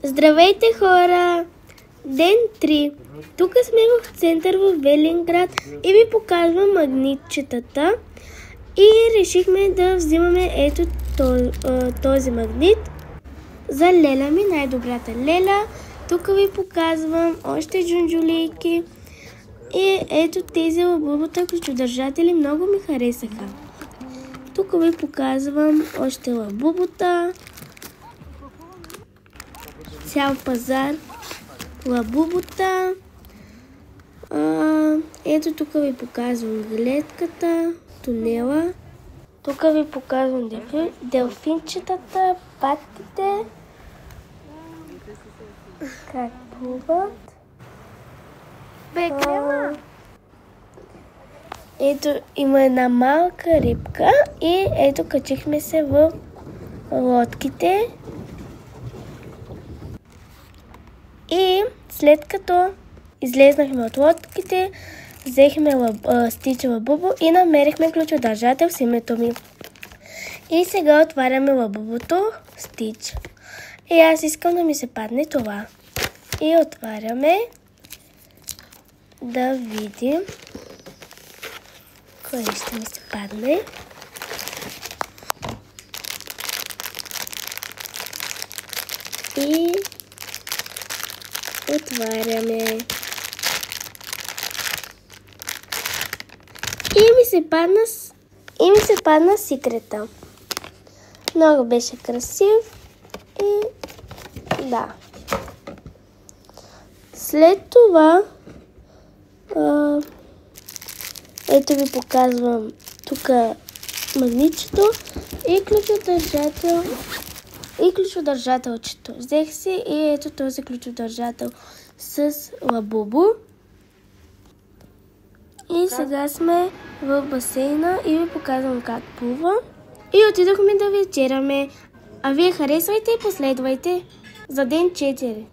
Здравейте, хора! Ден 3. Тук сме в център в Велинград и ви показвам магнитчетата. И решихме да взимаме ето този магнит за Леля ми, най-добрата Леля. Тук ви показвам още джунджулийки. И ето тези лабубата ключодържатели много ми харесаха. Тук ви показвам още лабубата. Цял пазар лабубата. Ето тук ви показвам гледката, тунела. Тук ви показвам делфинчетата, патките. Как плуват. Крема. Ето има една малка рибка и ето качихме се в лодките. И след като излезнахме от лодките, взехме Стич лабубо и намерихме ключодържател с името ми. И сега отваряме лабубото Стич. И аз искам да ми се падне това. И отваряме да видим кое ще ми се падне. И отваряме. И ми се падна секрета. Много беше красив и да. След това ето ви показвам тук магнитчето и ключодържателчето. Взех си и ето този ключодържател с лабубо. И сега сме в басейна и ви показвам как плува. И отидохме да вечеряме. А вие харесвайте и последвайте за ден 4.